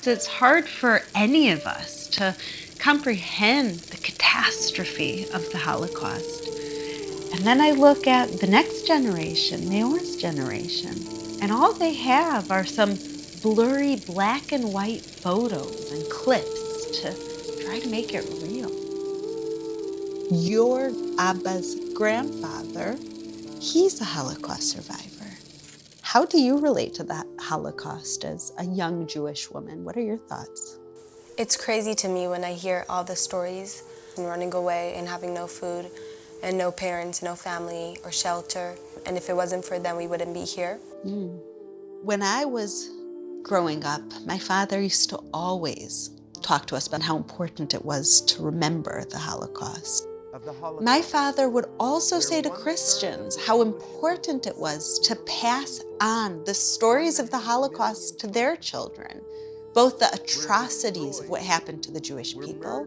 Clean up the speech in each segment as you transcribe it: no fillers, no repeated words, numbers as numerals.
Sometimes it's hard for any of us to comprehend the catastrophe of the Holocaust. And then I look at the next generation, Meyora's generation, and all they have are some blurry black and white photos and clips to try to make it real. Your Abba's grandfather, he's a Holocaust survivor. How do you relate to that Holocaust as a young Jewish woman? What are your thoughts? It's crazy to me when I hear all the stories and running away and having no food and no parents, no family or shelter. And if it wasn't for them, we wouldn't be here. When I was growing up, my father used to always talk to us about how important it was to remember the Holocaust. My father would also say to Christians how important it was to pass on the stories of the Holocaust to their children, both the atrocities of what happened to the Jewish people,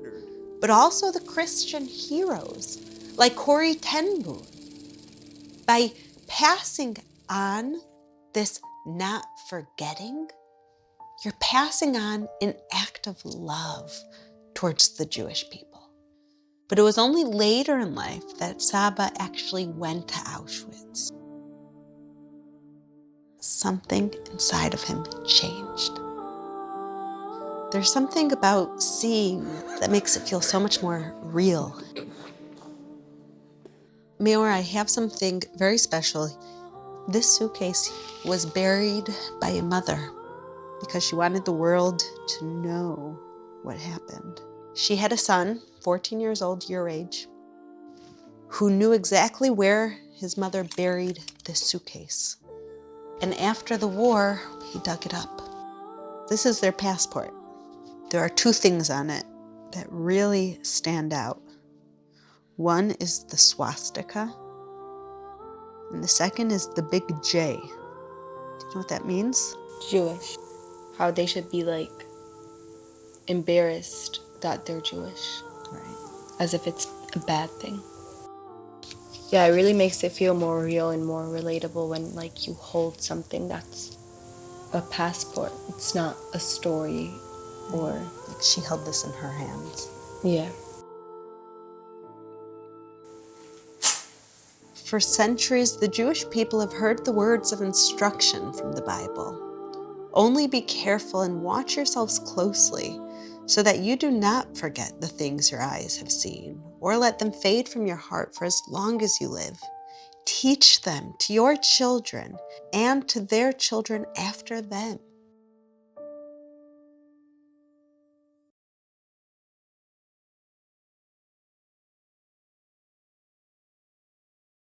but also the Christian heroes like Corrie ten Boom. By passing on this not forgetting, you're passing on an act of love towards the Jewish people. But it was only later in life that Saba actually went to Auschwitz. Something inside of him changed. There's something about seeing that makes it feel so much more real. Meyora, I have something very special. This suitcase was buried by a mother because she wanted the world to know what happened. She had a son, 14 years old, your age, who knew exactly where his mother buried this suitcase. And after the war, he dug it up. This is their passport. There are two things on it that really stand out. One is the swastika, and the second is the big J. Do you know what that means? Jewish. How they should be like embarrassed that they're Jewish. Right. As if it's a bad thing. Yeah, it really makes it feel more real and more relatable when like you hold something that's a passport. It's not a story or... Like she held this in her hands. Yeah. For centuries, the Jewish people have heard the words of instruction from the Bible. Only be careful and watch yourselves closely so that you do not forget the things your eyes have seen or let them fade from your heart for as long as you live. Teach them to your children and to their children after them.